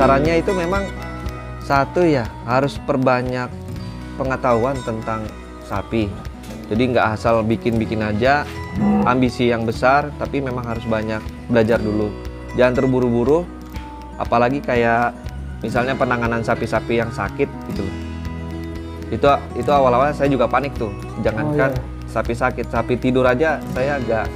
sarannya itu memang satu ya, harus perbanyak pengetahuan tentang sapi. Jadi nggak asal bikin-bikin aja, ambisi yang besar, tapi memang harus banyak belajar dulu. Jangan terburu-buru, apalagi kayak misalnya penanganan sapi-sapi yang sakit gitu. Itu awal-awal saya juga panik tuh. Jangankan sapi sakit, sapi tidur aja saya agak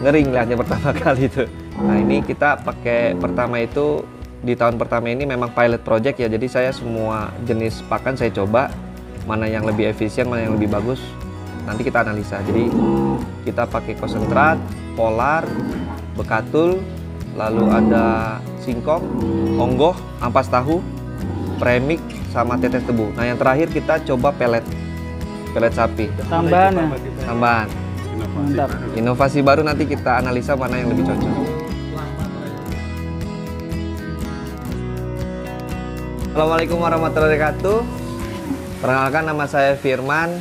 ngeri ngeliatnya pertama kali itu. Nah ini kita pakai pertama itu di tahun pertama ini memang pilot project ya. Jadi saya semua jenis pakan saya coba, mana yang lebih efisien, mana yang lebih bagus. Nanti kita analisa. Jadi kita pakai konsentrat, polar, bekatul, lalu ada singkong, onggoh, ampas tahu, premik, sama tetes tebu. Nah yang terakhir kita coba pelet sapi. Tambahan ya? Tambahan. Mantap. Inovasi baru nanti kita analisa mana yang lebih cocok. Assalamualaikum warahmatullahi wabarakatuh. Perkenalkan, nama saya Firman.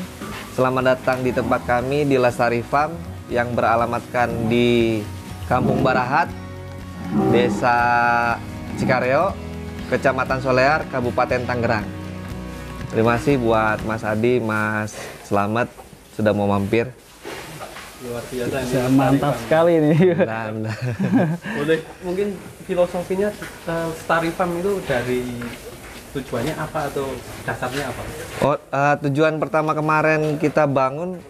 Selamat datang di tempat kami di Lestari Farm yang beralamatkan di Kampung Barahat, Desa Cikareo, Kecamatan Solear, Kabupaten Tangerang. Terima kasih buat Mas Adi, Mas Slamet sudah mau mampir. Luar biasa ini. Mantap sekali nih. Boleh mungkin filosofinya Lestari Farm itu dari tujuannya apa atau dasarnya apa? Tujuan pertama kemarin kita bangun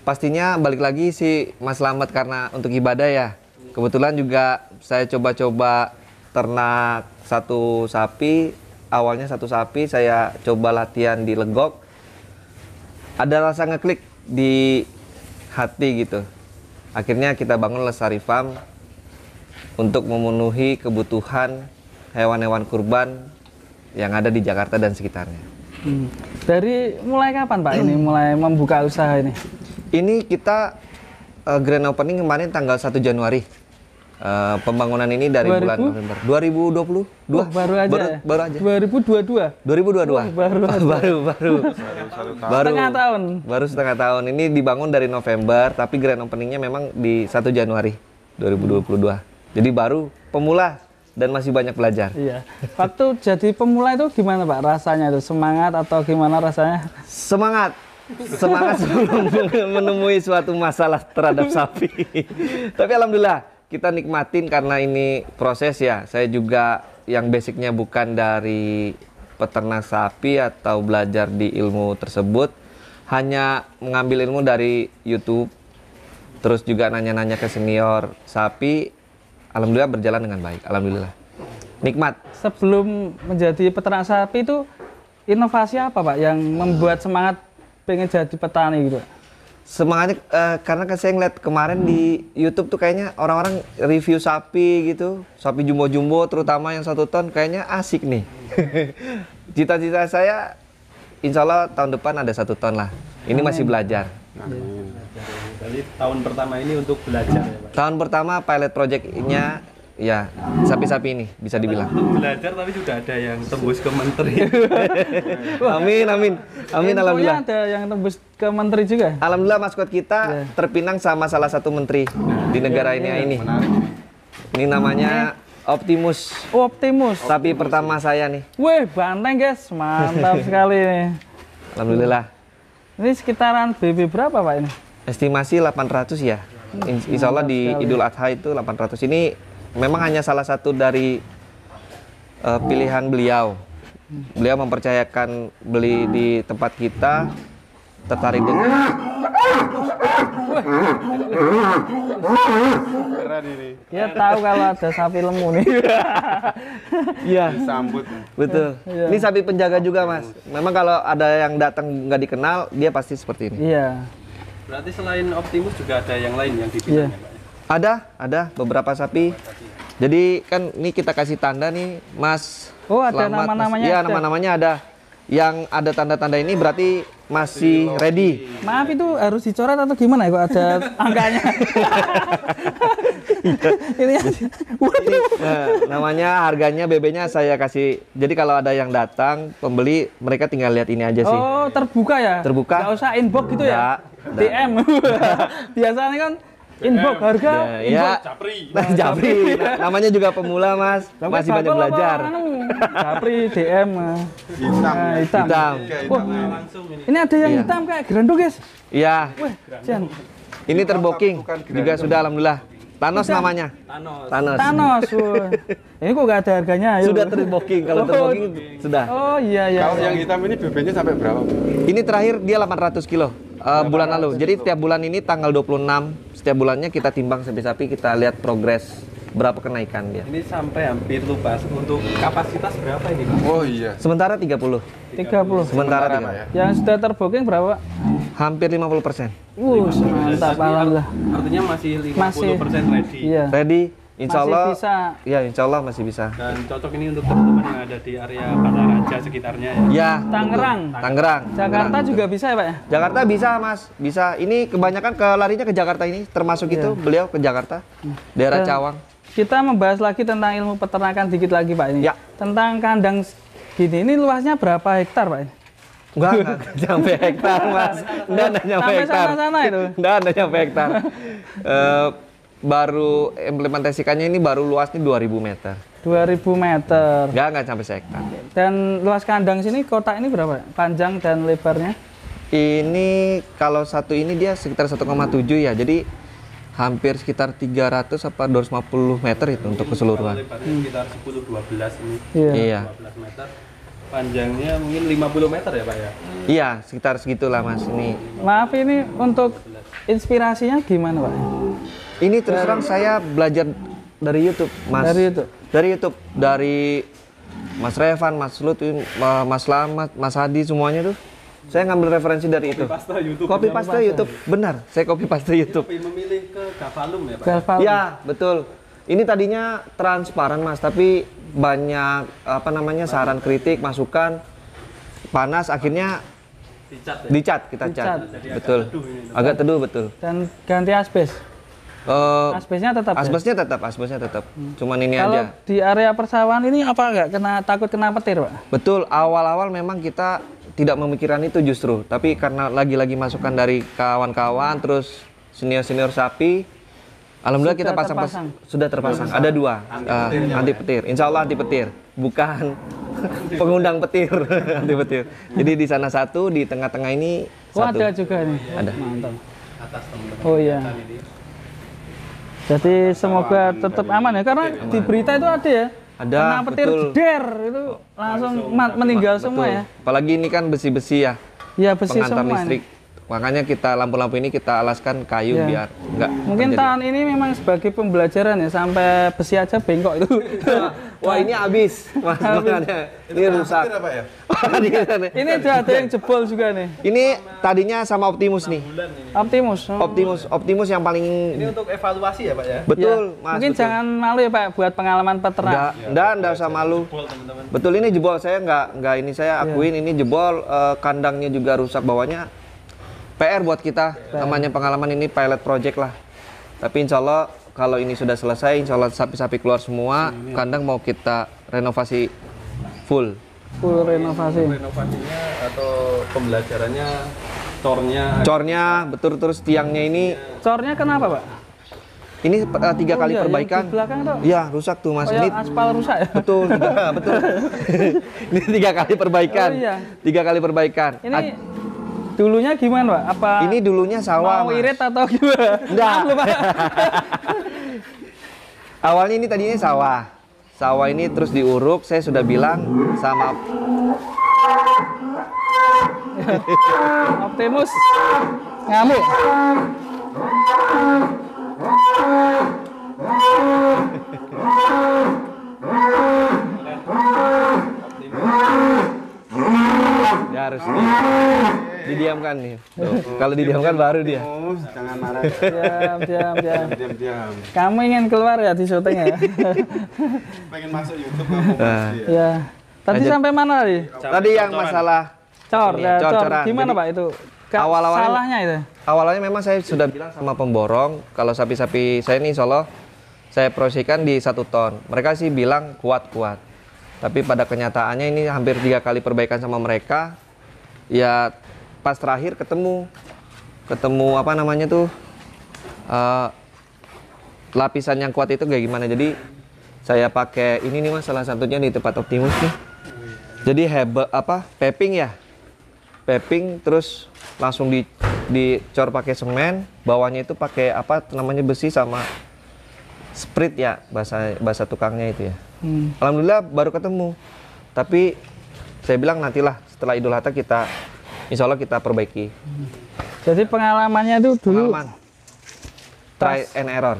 pastinya balik lagi si Mas Slamet karena untuk ibadah ya. Kebetulan juga saya coba-coba ternak satu sapi. Awalnya satu sapi saya coba latihan di legok. Ada rasa ngeklik di hati gitu. Akhirnya kita bangun Lestari Farm untuk memenuhi kebutuhan hewan-hewan kurban yang ada di Jakarta dan sekitarnya. Dari mulai kapan Pak ini mulai membuka usaha ini? Ini kita grand opening kemarin tanggal 1 Januari. Pembangunan ini dari bulan November 2022. Baru aja. Baru aja. 2022. 2022. Baru setengah tahun. Baru setengah tahun. Ini dibangun dari November, tapi grand openingnya memang di 1 Januari 2022. Jadi baru pemula dan masih banyak belajar. Iya. Waktu jadi pemula itu gimana Pak rasanya itu? Semangat atau gimana rasanya? Semangat sebelum menemui suatu masalah terhadap sapi. Tapi alhamdulillah kita nikmatin karena ini proses ya. Saya juga yang basicnya bukan dari peternak sapi atau belajar di ilmu tersebut, hanya mengambil ilmu dari YouTube, terus juga nanya-nanya ke senior sapi. Alhamdulillah berjalan dengan baik, alhamdulillah. Nikmat. Sebelum menjadi peternak sapi itu inovasi apa Pak yang membuat semangat pengen jadi petani gitu? Semangatnya karena kan saya ngeliat kemarin di YouTube tuh kayaknya orang-orang review sapi gitu, sapi jumbo-jumbo terutama yang 1 ton kayaknya asik nih. Cita-cita saya insya Allah tahun depan ada 1 ton lah. Ini masih belajar. Jadi tahun pertama ini untuk belajar ya Pak? Tahun pertama pilot project-nya ya sapi-sapi ini bisa dibilang. Untuk belajar tapi sudah ada yang tembus ke menteri. Amin. Alhamdulillah. Ada yang tembus ke menteri juga? Alhamdulillah maskot kita terpinang sama salah satu menteri di negara ini. Ini namanya Optimus. Optimus. Sapi pertama saya nih. Wih, banteng guys, mantap sekali nih. Alhamdulillah. Ini sekitaran BB berapa Pak ini? Estimasi 800 ya. Insya Allah di Idul Adha itu 800. Ini memang hanya salah satu dari pilihan beliau. Beliau mempercayakan beli di tempat kita, tertarik dengan Ya tahu kalau ada sapi lemu nih. Iya, Sambut. betul. Iya. Ini sapi penjaga juga Mas. Memang kalau ada yang datang nggak dikenal, dia pasti seperti ini. Iya. Berarti selain Optimus juga ada yang lain yang Iya. dipilih ya Pak? Ada beberapa sapi. Jadi kan ini kita kasih tanda nih, Mas. Oh, ada Selamat, nama-namanya. Iya, ada. nama-namanya ada. Yang ada tanda-tanda ini berarti masih ready. Maaf itu harus dicoret atau gimana ya kok ada angkanya? Ini Namanya, harganya, BB-nya saya kasih. Jadi kalau ada yang datang, pembeli, mereka tinggal lihat ini aja sih. Oh, terbuka ya? Terbuka. Nggak usah inbox gitu ya? Nggak. DM. Biasanya kan Inbox harga. Ya, Japri. nah, Japri. Namanya juga pemula, Mas. Masih banyak belajar. Japri DM. Hitam. Hitam. Wah, Langsung ini. ini ada yang Iya. hitam kayak Grandong, guys. Iya, Wah, Jan. ini terbooking. Juga sudah alhamdulillah. Thanos namanya. Thanos. Thanos. Thanos. Wah. Ini kok nggak ada harganya? Ayo. Sudah terbooking. Kalau terbooking sudah. Oh iya iya. Kalau yang hitam ini BB-nya sampai berapa? Ini terakhir dia 800 kilo bulan lalu. Jadi setiap bulan ini tanggal 26 setiap bulannya kita timbang sapi-sapi, kita lihat progres berapa kenaikan dia. Ini sampai hampir lupa. Untuk kapasitas berapa ini, Pak? Oh iya. Sementara 30. 30. Sementara Pak 30. ya. Yang sudah terbooking berapa, Pak? Hampir 50%. Mantap, alhamdulillah. Artinya masih 50% ready. Iya. Ready? Insya Masih Allah. bisa. Ya, insya Allah masih bisa. Dan cocok ini untuk teman-teman yang ada di area Pataraja sekitarnya ya. Ya. Tangerang. betul. Tangerang. Jakarta Tangerang, juga betul. bisa ya, Pak ya? Jakarta bisa, Mas. Bisa. Ini kebanyakan larinya ke Jakarta ini, termasuk itu beliau ke Jakarta. Daerah Dan- Cawang. Kita membahas lagi tentang ilmu peternakan dikit lagi, Pak, ini. Ya. Tentang kandang gini, ini luasnya berapa hektar, Pak? Enggak sampai hektar, Mas. Enggak nyampe Sampai hektar. sana-sana itu. Enggak nyampe hektar. Baru implementasikannya ini baru luasnya 2000 meter. 2000 meter. Enggak sampai sehektar. Dan luas kandang sini kotak ini berapa? Panjang dan lebarnya? Ini kalau satu ini dia sekitar 1,7 ya. Jadi hampir sekitar 300 apa 250 meter itu untuk keseluruhan. Lebarnya sekitar 10-12 ini. Iya. Iya. 12 meter. Panjangnya mungkin 50 meter ya, Pak ya? Iya, sekitar segitulah Mas ini. Maaf, ini untuk inspirasinya gimana, Pak? Ini terus terang saya belajar dari YouTube, Mas. Dari YouTube? Dari YouTube, dari Mas Revan, Mas Lut, Mas Lamat, Mas Hadi semuanya tuh. Saya ngambil referensi dari itu. Pasta YouTube. Copy paste YouTube, benar. Saya copy paste YouTube. Tapi memilih ke Gavalum ya, Pak? Galval. Ya, betul. Ini tadinya transparan, Mas, tapi banyak apa namanya saran kritik, masukan panas, akhirnya Dicat ya? dicat, kita cat. Dicat. Jadi Betul. agak teduh ini. Agak teduh, betul. Dan ganti asbes. Asbesnya tetap ya? Asbesnya tetap. Cuman ini Kalau aja. di area persawahan ini apa nggak takut kena petir, Pak? Betul, awal-awal memang kita tidak memikirkan itu justru, tapi karena lagi-lagi masukan dari kawan-kawan, terus senior-senior sapi, alhamdulillah Sudah kita sudah terpasang. Ada 2 anti petir. Insya Allah anti petir, bukan pengundang petir, anti petir. Jadi di sana 1, di tengah-tengah ini Oh, 1. ada juga nih. Ada. Mantap. Atas teman-teman. Oh iya. Jadi semoga tetap aman ya, karena di berita itu ada ya. Ada, Kena petir betul. jeder itu langsung meninggal semua ya. Apalagi ini kan besi-besi ya, Ya besi pengantar semua. listrik. Ini. Makanya kita lampu-lampu ini kita alaskan kayu Ya. biar enggak Mungkin terjadi. tahun ini memang sebagai pembelajaran ya, sampai besi aja bengkok itu. Wah, ini habis, Mas. Makanya ini rusak. Apa ya? Ini ada yang jebol juga nih. Ini tadinya sama Optimus nih. Optimus. Oh. Optimus yang paling Ini untuk evaluasi ya, Pak ya? betul, Ya. Mas. Mungkin betul. jangan malu ya, Pak, buat pengalaman peternak. Enggak usah malu. Jebol, teman-teman. Betul, ini jebol, saya enggak ini saya akuin ini jebol, kandangnya juga rusak bawahnya. PR buat kita, namanya pengalaman ini pilot project lah. Tapi insya Allah kalau ini sudah selesai, insya Allah sapi-sapi keluar semua, kandang mau kita renovasi full. Full renovasi. Renovasinya atau pembelajarannya, cornya, Cornya betul, terus tiangnya ini Cornya kenapa, Pak? ini 3 kali iya, perbaikan. yang di belakang tuh. Iya, rusak tuh Mas. Kayak Ini aspal rusak ya? betul, betul. Ini 3 kali perbaikan. Oh, iya. 3 kali perbaikan. Ini dulunya gimana, Pak? Apa Ini dulunya sawah, mau Mas. irit atau gimana? Enggak. Maaf loh, Pak. Awalnya ini tadinya sawah. Sawah ini terus diuruk, saya sudah bilang sama Optimus ngamuk. dia harus didiamkan nih. Tuh, kalau didiamkan baru dia. Jangan marah. Diam, diam, diam. Diam-diam. Kamu ingin keluar ya di syuting ya? Pengen masuk YouTube kamu. Nah. Ya. Tadi Lanjut. sampai mana tadi? Tadi yang masalah Cor, ini, ya, cor. cor-coran. Gimana, Jadi, Pak, itu? awal-awalnya- Salahnya itu? awalnya memang saya sudah bilang sama pemborong kalau sapi-sapi saya ini insya Allah saya prosikan di 1 ton. Mereka sih bilang kuat-kuat. Tapi pada kenyataannya ini hampir 3 kali perbaikan sama mereka. Ya pas terakhir ketemu apa namanya tuh lapisan yang kuat itu kayak gimana. Jadi saya pakai ini nih Mas, salah satunya di tempat Optimus nih. Jadi paving ya. Paving terus langsung dicor pakai semen, bawahnya itu pakai namanya besi sama sprit ya, bahasa tukangnya itu ya. Alhamdulillah baru ketemu. Tapi saya bilang nantilah setelah Idul Adha insya Allah kita perbaiki. Jadi pengalamannya itu dulu Pengalaman try and error.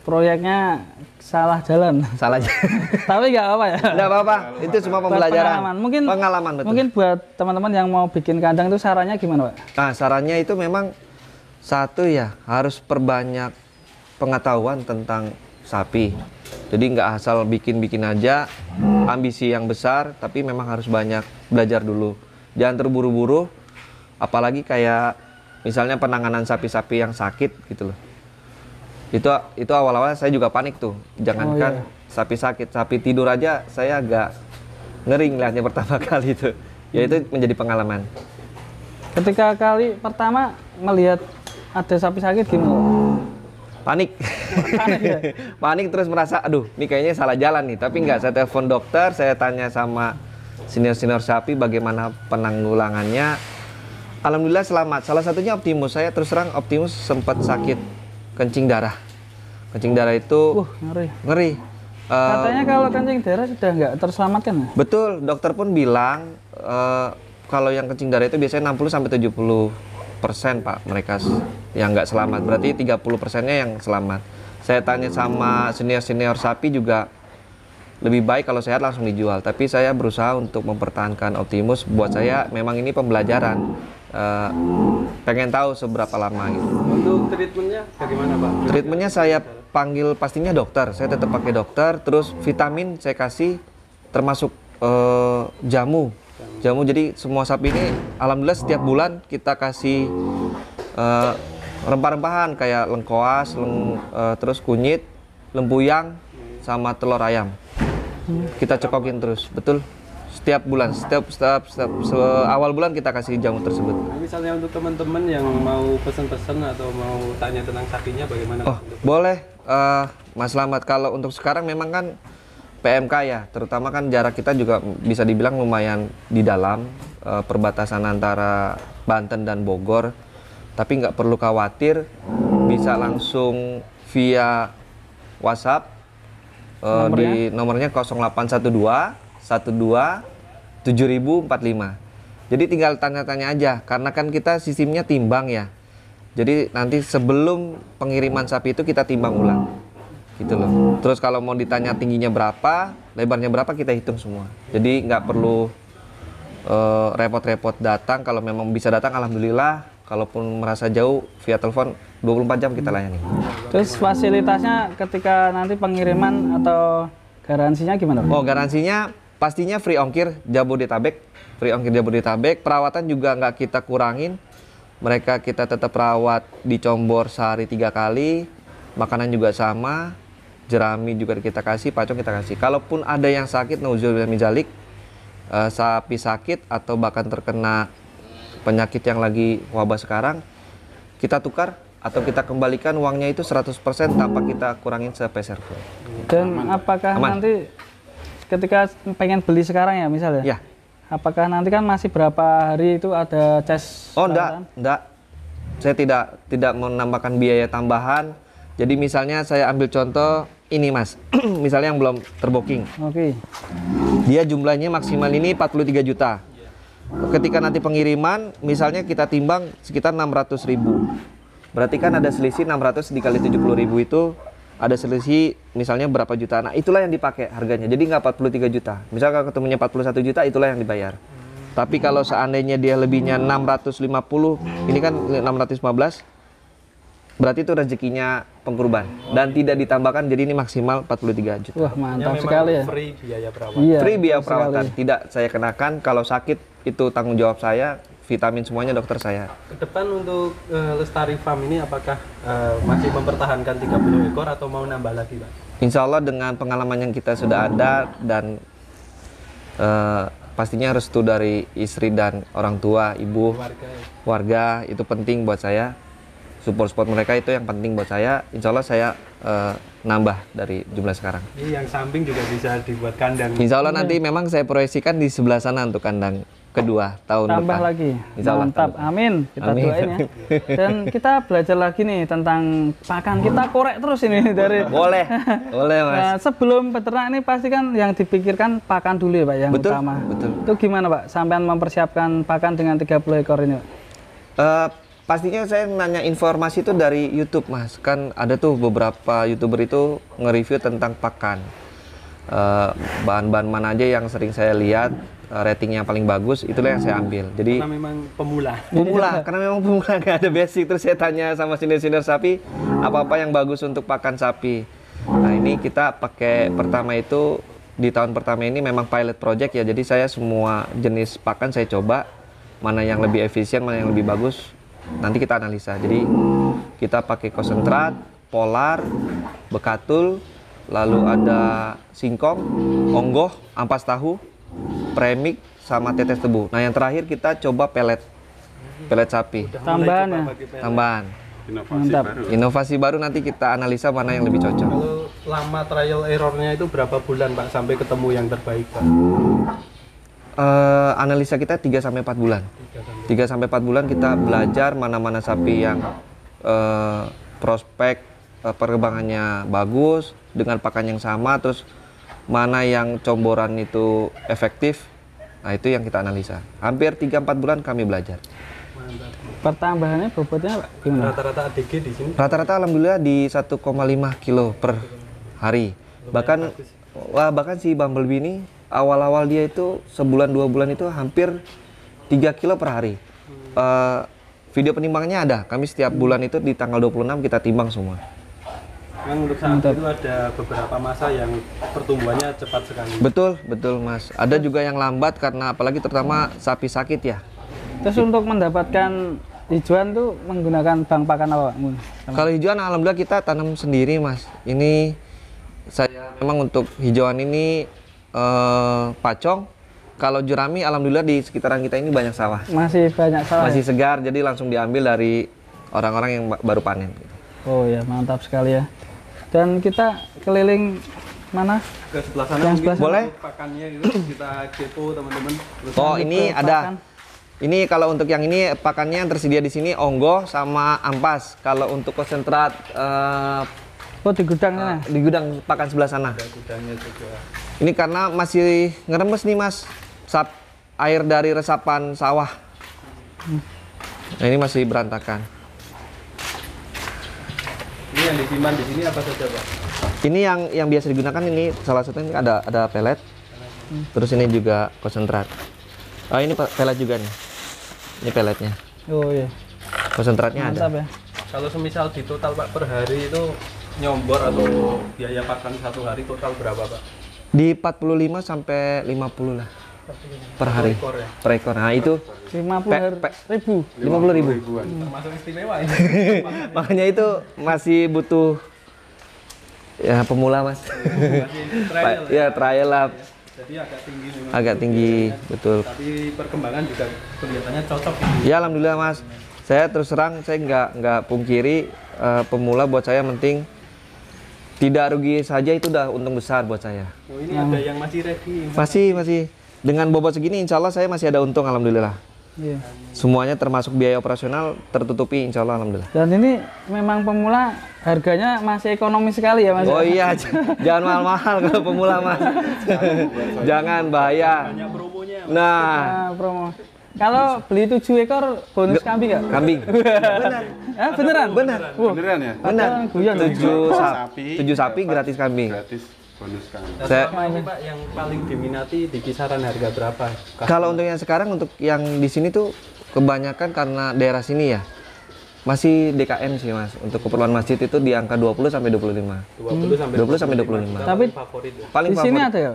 Proyeknya salah jalan. Salah aja. Tapi nggak apa ya. Nggak apa-apa, itu semua Buat pembelajaran. pengalaman. Pengalaman betul. Mungkin buat teman-teman yang mau bikin kandang itu sarannya gimana, Pak? Nah, sarannya itu memang satu ya, harus perbanyak pengetahuan tentang sapi. Jadi nggak asal bikin-bikin aja, ambisi yang besar, tapi memang harus banyak belajar dulu. Jangan terburu-buru, apalagi kayak misalnya penanganan sapi-sapi yang sakit gitu loh. Itu awal-awal saya juga panik tuh. Jangankan sapi sakit, sapi tidur aja saya agak ngeri ngeliatnya pertama kali itu. Ya itu menjadi pengalaman. Ketika kali pertama melihat ada sapi sakit gimana? Panik. Panik ya? Panik terus merasa, aduh ini kayaknya salah jalan nih. Tapi nggak, saya telepon dokter, saya tanya sama senior-senior sapi bagaimana penanggulangannya. Alhamdulillah selamat. Salah satunya Optimus. Saya terus terang Optimus sempat sakit kencing darah. Kencing darah itu ngeri. Katanya kalau kencing darah sudah nggak terselamatkan ya? Betul, dokter pun bilang kalau yang kencing darah itu biasanya 60-70% Pak mereka yang nggak selamat. Berarti 30%-nya yang selamat. Saya tanya sama senior-senior sapi juga lebih baik kalau sehat langsung dijual. Tapi saya berusaha untuk mempertahankan Optimus. Buat saya memang ini pembelajaran. Pengen tahu seberapa lama gitu. Untuk treatmentnya bagaimana Pak? Treatmentnya saya panggil pastinya dokter. Saya tetap pakai dokter. Terus vitamin saya kasih, termasuk jamu. Jadi semua sapi ini alhamdulillah setiap bulan kita kasih rempah-rempahan kayak lengkoas, terus kunyit, lempuyang, sama telur ayam. Kita cekokin terus, betul. Setiap bulan, setiap awal bulan kita kasih jamu tersebut. Nah, misalnya untuk teman-teman yang mau pesan-pesan atau mau tanya tentang sapinya bagaimana? Oh, boleh, Mas Slamet. Kalau untuk sekarang memang kan PMK ya, terutama kan jarak kita juga bisa dibilang lumayan di dalam perbatasan antara Banten dan Bogor. Tapi nggak perlu khawatir, bisa langsung via WhatsApp di nomornya 0812 12 7045. Jadi tinggal tanya-tanya aja, karena kan kita sistemnya timbang ya. Jadi nanti sebelum pengiriman sapi itu kita timbang ulang, gitu loh. Terus kalau mau ditanya tingginya berapa, lebarnya berapa, kita hitung semua. Jadi nggak perlu repot-repot datang. Kalau memang bisa datang, alhamdulillah. Kalaupun merasa jauh, via telepon 24 jam kita layani. Terus fasilitasnya ketika nanti pengiriman atau garansinya gimana? Oh, garansinya pastinya free ongkir Jabodetabek. Free ongkir Jabodetabek. Perawatan juga nggak kita kurangin. Mereka kita tetap rawat di combor sehari 3 kali. Makanan juga sama. Jerami juga kita kasih, pacong kita kasih. Kalaupun ada yang sakit, nauzubillah min dzalik, sapi sakit atau bahkan terkena penyakit yang lagi wabah sekarang, kita tukar atau kita kembalikan uangnya itu 100% tanpa kita kurangin sepeser pun. Dan apakah Aman. nanti ketika pengen beli sekarang ya misalnya? Ya. Apakah nanti kan masih berapa hari itu ada tes? Oh, perawatan? enggak. Saya tidak menambahkan biaya tambahan. Jadi misalnya saya ambil contoh ini Mas. Misalnya yang belum terbooking. Oke. Dia jumlahnya maksimal ini 43 juta. Ketika nanti pengiriman, misalnya kita timbang sekitar 600.000. Berarti kan ada selisih 600 dikali 70.000 itu ada selisih misalnya berapa juta. Nah, itulah yang dipakai harganya. Jadi nggak 43 juta. Misalnya kalau ketemunya 41 juta, itulah yang dibayar. Tapi kalau seandainya dia lebihnya 650, ini kan 615, berarti itu rezekinya pengkurban dan tidak ditambahkan, jadi ini maksimal 43 juta. Wah, mantap sekali ya. Free biaya perawatan. Iya, Free biaya betul perawatan, sekali. tidak saya kenakan. Kalau sakit itu tanggung jawab saya, vitamin semuanya dokter saya. Ke depan untuk Lestari Farm ini apakah masih mempertahankan 30 ekor atau mau nambah lagi Pak? Insya Allah dengan pengalaman yang kita sudah ada dan pastinya restu dari istri dan orang tua, ibu, Warga ya. warga itu penting buat saya. support mereka itu yang penting buat saya. Insya Allah saya nambah dari jumlah sekarang. Ini yang samping juga bisa dibuat kandang. Insya Allah nanti memang saya proyeksikan di sebelah sana untuk kandang kedua tahun Tambah depan. lagi. Insya Allah, Mantap. tambah. Amin. Kita Amin. doain ya. Dan kita belajar lagi nih tentang pakan. Kita korek terus ini dari Boleh, boleh mas. Nah, sebelum peternak ini pasti kan yang dipikirkan pakan dulu ya Pak yang Betul, utama. betul. Itu gimana Pak? Sampean mempersiapkan pakan dengan 30 ekor ini Pak? Pastinya saya nanya informasi itu dari YouTube mas. Kan ada tuh beberapa YouTuber itu nge-review tentang pakan. Bahan-bahan mana aja yang sering saya lihat ratingnya paling bagus, itulah yang saya ambil. Jadi Karena memang pemula. karena memang pemula nggak ada basic. Terus saya tanya sama senior-senior sapi, apa-apa yang bagus untuk pakan sapi. Nah ini kita pakai pertama itu, di tahun pertama ini memang pilot project ya. Jadi saya semua jenis pakan saya coba, mana yang lebih efisien, mana yang lebih bagus, nanti kita analisa. Jadi kita pakai konsentrat, polar, bekatul, lalu ada singkong, onggoh, ampas tahu, premik, sama tetes tebu. Nah yang terakhir kita coba pelet sapi, Tambahan ya? tambahan. Inovasi Mantap. baru. Inovasi baru nanti kita analisa mana yang lebih cocok. Kalau lama trial errornya itu berapa bulan Pak sampai ketemu yang terbaik Pak? Analisa kita 3-4 bulan. 3-4 bulan kita belajar mana-mana sapi yang prospek perkembangannya bagus dengan pakan yang sama, terus mana yang comboran itu efektif. Nah itu yang kita analisa. Hampir 3-4 bulan kami belajar. Mantap. Pertambahannya bobotnya Pak gimana? Rata-rata ADG di sini Rata-rata alhamdulillah di 1,5 kilo per hari. Bahkan si Bumblebee ini awal-awal dia itu sebulan 2 bulan itu hampir 3 kilo per hari. Video penimbangannya ada. Kami setiap bulan itu di tanggal 26 kita timbang semua. memang untuk saat itu ada beberapa masa yang pertumbuhannya cepat sekali. Betul mas. Ada juga yang lambat karena apalagi terutama sapi sakit ya. Terus untuk mendapatkan hijauan tuh menggunakan bank pakan apa Pak? Kalau hijauan alhamdulillah kita tanam sendiri mas. Ini saya memang untuk hijauan ini pacong. Kalau jerami alhamdulillah di sekitaran kita ini banyak sawah. Masih banyak sawah. Masih segar jadi langsung diambil dari orang-orang yang baru panen. Oh ya mantap sekali ya. Dan kita keliling mana? Ke sebelah sana Yang mungkin sebelah sana. Boleh? untuk pakannya itu kita kepo teman-teman. Terus Oh ini Untuk ada. pakan. Ini kalau untuk yang ini pakannya yang tersedia di sini onggoh sama ampas. Kalau untuk konsentrat Oh di gudangnya. di gudang pakan sebelah sana. ada gudangnya juga. Ini karena masih ngeremes nih mas, air dari resapan sawah. Nah ini masih berantakan. Ini yang disimpan di sini apa saja Pak? Ini yang biasa digunakan ini salah satunya ada pelet. Terus ini juga konsentrat. Oh ini pelet juga nih. Ini peletnya. Oh iya. Konsentratnya ada. Mantap ya. Kalau semisal di total Pak per hari itu nyombor atau biaya pakan satu hari total berapa Pak? Di 45 sampai 50 lah per hari. Ekor ya? Per ekor. Nah itu 50.000. 50.000. Ribuan. Termasuk istimewa ya? Makanya itu masih butuh ya pemula mas. Masih trial Ya trial lah. Jadi agak tinggi memang. Agak tinggi betul. Tapi perkembangan juga kelihatannya cocok ini. Ya alhamdulillah mas. Saya terus terang saya nggak pungkiri pemula buat saya penting tidak rugi saja itu udah untung besar buat saya. Oh, ini ada yang masih ready. Masih dengan bobot segini insya Allah saya masih ada untung alhamdulillah. Iya. Semuanya termasuk biaya operasional tertutupi insya Allah alhamdulillah. Dan ini memang pemula harganya masih ekonomis sekali ya Mas. Oh iya jangan mahal-mahal kalau pemula mas. Jangan bahaya. Banyak promonya. Nah Nah, promo. Kalau beli 7 ekor bonus kambing nggak? kambing. Benar. Ah, beneran? Benar. Wah, Beneran ya? Benar. guyon. 7 sapi gratis kambing. Gratis bonus kan. Nah, Saya- selama ini Pak yang paling diminati di kisaran harga berapa? Kalau untuk yang sekarang untuk yang di sini tuh kebanyakan karena daerah sini ya. Masih DKM sih Mas. Untuk keperluan masjid itu di angka 20 sampai 25. 20 sampai 20 sampai 25. Kita Tapi- paling favorit ya. Paling Di sini favorit. ada ya?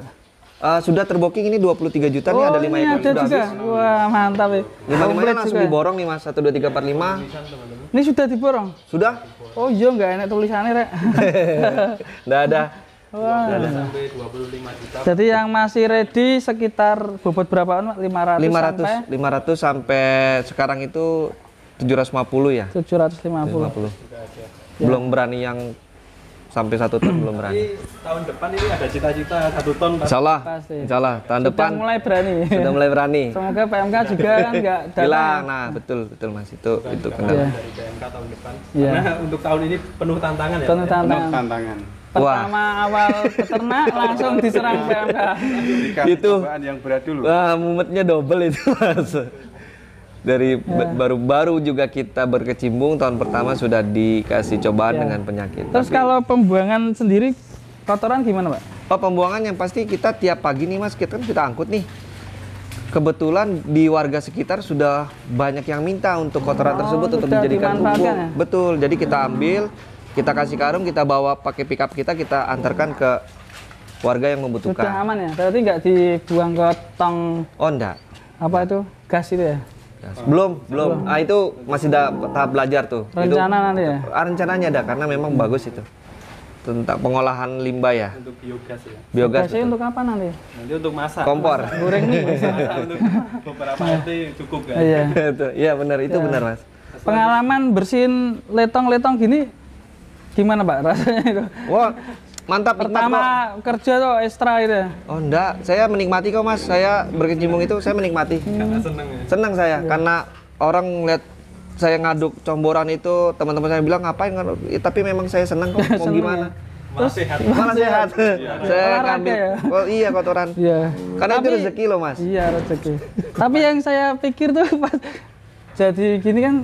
Sudah terbooking ini 23 juta nih Oh, ada 5 ini ekor ada sudah juga. habis. Wah, mantap ya. 5 Komplit langsung juga. diborong nih Mas. 1 2 3 4 5. Ini sudah diborong. Sudah? Oh iya, nggak enak tulisannya, Rek. Nggak ada. Wah. Sampai 25 juta. Jadi yang masih ready sekitar bobot berapaan, Pak? 500 sampai 500 sampai sekarang itu 750 ya. 750. 750. Belum berani yang sampai 1 ton belum berani. Tapi tahun depan ini ada cita-cita 1 ton Pak. Insya Allah, Pasti. insya Allah tahun Sudah depan mulai berani. sudah mulai berani. Semoga PMK juga kan nggak Hilang, nah betul betul mas itu kendala. Iya. Dari BMK tahun depan. Iya. Karena untuk tahun ini penuh tantangan ya. Penuh Pak, ya? tantangan. Tantangan. Pertama awal peternak langsung diserang PMK. Dikasih Itu. cobaan yang berat dulu. Wah mumetnya double itu mas. Dari baru-baru juga kita berkecimpung tahun pertama sudah dikasih cobaan Ya. dengan penyakit. Terus kalau pembuangan sendiri kotoran gimana, Pak? Oh pembuangan yang pasti kita tiap pagi nih mas, kita angkut nih. Kebetulan di warga sekitar sudah banyak yang minta untuk kotoran tersebut untuk sudah dijadikan pupuk. dimanfaatkan ya? Betul, jadi kita ambil, kita kasih karung, kita bawa pakai pickup kita antarkan ke warga yang Sudah membutuhkan. aman ya? Berarti nggak dibuang ke tong Oh enggak, apa itu? Gas itu ya? belum. Ah itu masih tahap belajar tuh. Rencana nanti ya? Rencananya ada karena memang bagus itu. Tentang pengolahan limbah ya, Untuk biogas ya. biogas. Gasnya betul. untuk apa nanti? Nanti untuk masak. Kompor. Goreng nih. Masak untuk beberapa RT cukup kan. Iya. Iya benar, itu benar mas. Pengalaman bersihin letong-letong gini gimana, Pak, rasanya itu? Wah mantap, nikmat kok. Pertama kerja tuh ekstra gitu ya? Oh enggak, saya menikmati kok mas. Saya berkecimpung itu saya menikmati. Karena seneng ya. Senang saya karena orang ngeliat saya ngaduk comboran itu, teman-teman saya bilang ngapain ngaduk? Tapi memang saya senang kok. Mau Seneng gimana? Malah sehat. Malah sehat. Saya Olahraga ngambil. ya? Oh iya kotoran. Iya. Karena itu Tapi- rezeki loh mas. Iya rezeki. Tapi yang saya pikir tuh pas jadi gini kan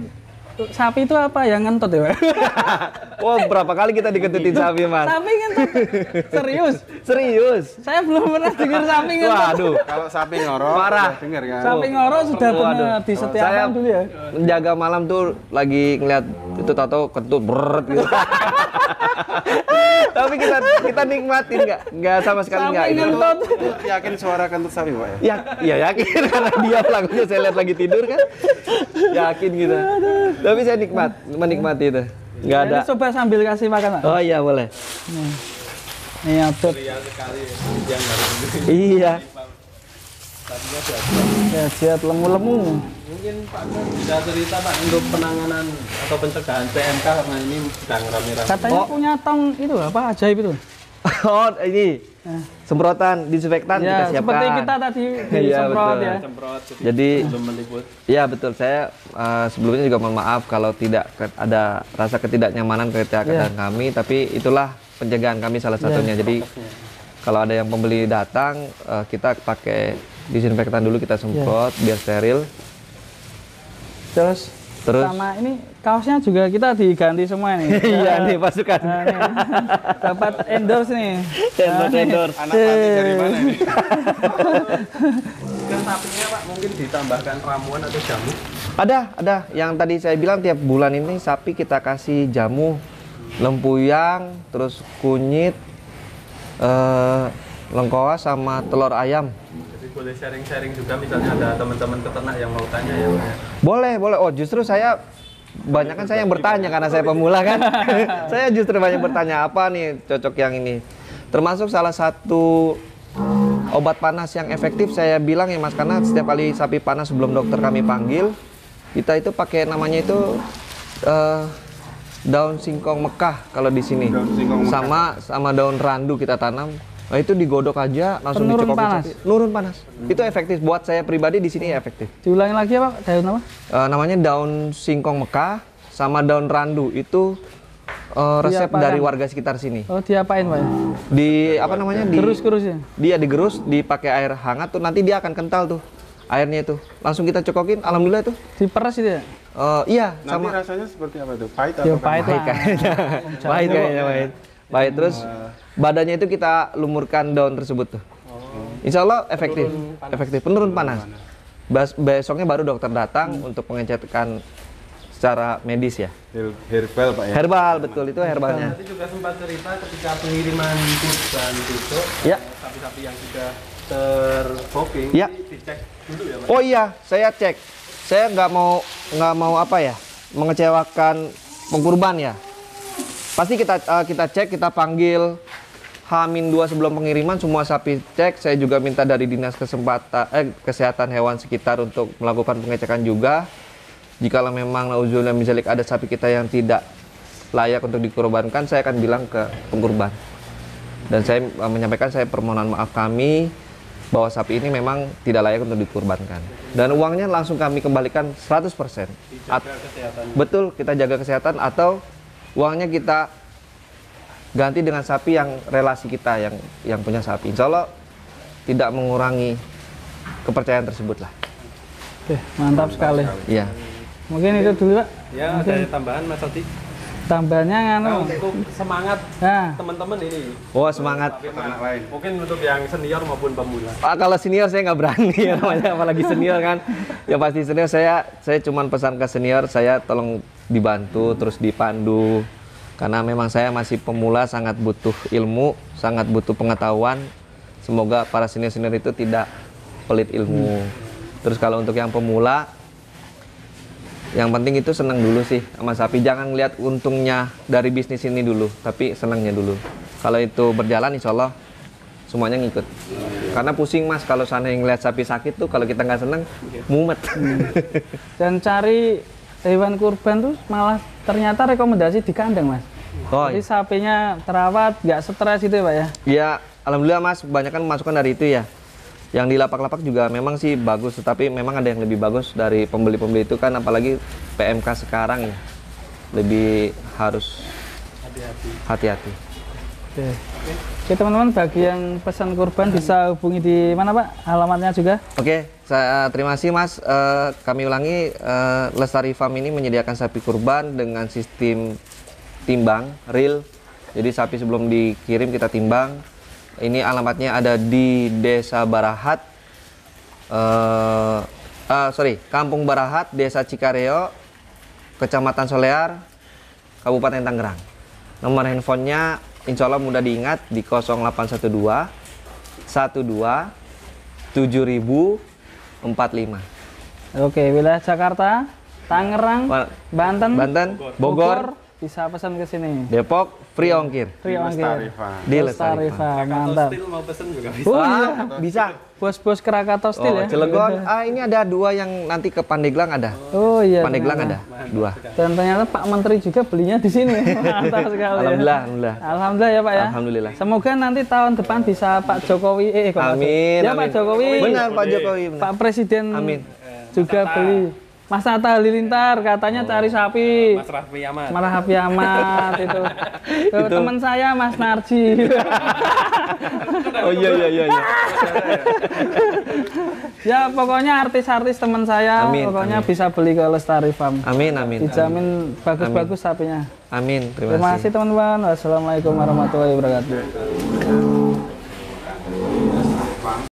sapi itu apa yang ngentot ya, Pak? Wah berapa kali kita diketutin sapi mas? Sapi ngentot. Serius. Serius? Saya belum pernah dengar sapi ngentot. Waduh. Kalau sapi ngorok, Parah. udah denger kan? Sapi ngorok sudah Waduh. benar di Saya setiap dulu ya. menjaga malam tuh lagi ngeliat itu tato kentut beret gitu. Tapi kita nikmatin nggak sama sekali nggak Sapi itu. ngentot. Itu yakin suara kentut sapi Pak ya? Ya, iya yakin karena dia pelakunya saya lihat lagi tidur kan. Yakin gitu. Tapi saya menikmati itu. Nggak ada. Ini coba sambil kasih makan, Pak. Oh iya boleh. Nih adot. Ria sekali ya. Yang harus Iya. Ya siap lemu-lemu. Mungkin Pak bisa cerita Pak untuk penanganan atau pencegahan PMK karena ini sedang rame-rame. Katanya Oh. punya tong itu apa ajaib itu? Oh ini semprotan disinfektan kita Ya, siapkan. seperti kita tadi disemprot betul. ya. Semprot Jadi belum meliput. ya betul saya sebelumnya juga mohon maaf kalau tidak ada rasa ketidaknyamanan ketika kedatangan kami, tapi itulah penjagaan kami salah satunya. Jadi kalau ada yang pembeli datang kita pakai disinfektan dulu, kita semprot biar steril. Terus sama ini kaosnya juga kita diganti semua nih. Iya nih pasukan. Nah, nih. Dapat endorse nih. Endorse. Anak panti dari mana ini? Kan sapinya Pak mungkin ditambahkan ramuan atau jamu. Ada. Yang tadi saya bilang tiap bulan ini sapi kita kasih jamu lempuyang, terus kunyit, lengkoas sama telur ayam. Jadi boleh sharing-sharing juga misalnya ada teman-teman peternak yang mau tanya ya Pak. Boleh. Oh justru saya banyak kan saya yang bertanya karena saya pemula kan. Saya justru banyak bertanya apa nih cocok yang ini. Termasuk salah satu obat panas yang efektif saya bilang ya Mas, karena setiap kali sapi panas sebelum dokter kami panggil, kita itu pakai namanya itu daun singkong Mekah kalau di sini. Daun singkong Mekah. Sama daun randu kita tanam. Nah itu digodok aja langsung Penurun dicekokin panas? sapi. Nurun panas. Itu efektif buat saya pribadi di sini efektif. Diulangi lagi ya, Pak. Daun apa? Namanya daun singkong Mekah sama daun randu itu resep Diapakan? dari warga sekitar sini. Oh, diapain, Pak? Di apa namanya? Gerus-gerus ya? Dia digerus, dipakai air hangat tuh nanti dia akan kental tuh airnya itu. Langsung kita cokokin, alhamdulillah tuh. Diperes itu ya? Iya, Nanti sama rasanya seperti apa itu? Pahit Ya, atau pahit pahit lah. kayaknya. Pahit kayaknya pahit. Pahit terus badannya itu kita lumurkan daun tersebut tuh. Insya Allah efektif, penurun panas. Besoknya baru dokter datang untuk pengecekan secara medis ya. Herbal Pak ya? Herbal betul itu herbalnya. Nanti juga sempat cerita ketika pengiriman kurban besok Ya. sapi-sapi yang sudah terbooking Ya. dicek dulu ya Pak. Oh iya, saya cek. Saya nggak mau apa ya, mengecewakan pengkurban ya. Pasti kita cek, kita panggil H-2 sebelum pengiriman semua sapi cek. Saya juga minta dari dinas kesehatan hewan sekitar untuk melakukan pengecekan juga. Jikalau memang nauzubillah min dzalik ada sapi kita yang tidak layak untuk dikurbankan, saya akan bilang ke pengkurban. Dan saya menyampaikan saya permohonan maaf kami bahwa sapi ini memang tidak layak untuk dikurbankan. Dan uangnya langsung kami kembalikan 100%. Betul, kita jaga kesehatan atau uangnya kita ganti dengan sapi yang relasi kita yang punya sapi. Insya Allah tidak mengurangi kepercayaan tersebut lah. Oke, mantap sekali. Iya. Mungkin itu dulu Pak. Ya, ada tambahan Mas Oti. Tambahannya Nah, nganu. untuk semangat Nah, teman-teman ini. Oh, semangat. Peternak lain. Mungkin untuk yang senior maupun pemula. Kalau senior saya nggak berani ya namanya, apalagi senior kan. Ya pasti senior saya cuman pesan ke senior, saya tolong dibantu terus dipandu. Karena memang saya masih pemula, sangat butuh ilmu, sangat butuh pengetahuan. Semoga para senior-senior itu tidak pelit ilmu. Terus kalau untuk yang pemula, yang penting itu senang dulu sih sama sapi. Jangan lihat untungnya dari bisnis ini dulu, tapi senangnya dulu. Kalau itu berjalan, insya Allah semuanya ngikut. Karena pusing Mas, kalau sana yang lihat sapi sakit tuh, kalau kita nggak senang, mumet. dan cari hewan kurban tuh malah ternyata rekomendasi di kandang Mas. Oh, Jadi sapinya terawat, nggak stres gitu ya Pak ya? ya, alhamdulillah Mas, banyak kan masukan dari itu ya. Yang di lapak-lapak juga memang sih bagus, tetapi memang ada yang lebih bagus dari pembeli-pembeli itu kan, apalagi PMK sekarang ya. Lebih harus hati-hati. Oke. Oke teman-teman, bagi yang pesan kurban bisa hubungi di mana Pak? Alamatnya juga? Oke, saya terima kasih Mas. Kami ulangi, Lestari Farm ini menyediakan sapi kurban dengan sistem timbang real. Jadi sapi sebelum dikirim kita timbang. Ini alamatnya ada di Desa Barahat, Kampung Barahat, Desa Cikareo, Kecamatan Solear, Kabupaten Tangerang. Nomor handphonenya insya Allah mudah diingat di 0812 12 7045. Oke, wilayah Jakarta, Tangerang, Banten, Bogor, bisa pesan ke sini. Depok, free ongkir. Free ongkir. Di Lestari Lestari Farm. Farm, mantap. Steel mau pesen juga bisa. Oh Wah, iya, bisa. bos-bos Krakatau Steel ya. Cilegon. Ini ada 2 yang nanti ke Pandeglang ada. Oh iya. Pandeglang ternyata. ada 2. Dan ternyata Pak Menteri juga belinya di sini. Mantap sekali. Alhamdulillah, Ya. alhamdulillah. Alhamdulillah ya Pak ya. Alhamdulillah. Semoga nanti tahun depan bisa Pak Jokowi. Kok Pak Amin. Ya amin. Pak Jokowi. Benar Pak Jokowi. Benar. Pak Presiden. Amin. Juga beli. Mas Atta Halilintar katanya cari sapi. Mas Raffi Ahmad. Malah Happy Amat itu. Tuh, teman saya Mas Narji. Oh iya. Ya pokoknya artis-artis teman saya Amin, pokoknya amin. bisa beli ke Lestari Farm. Amin. Dijamin bagus-bagus sapinya. Amin. Terima kasih teman-teman. Wassalamualaikum warahmatullahi wabarakatuh.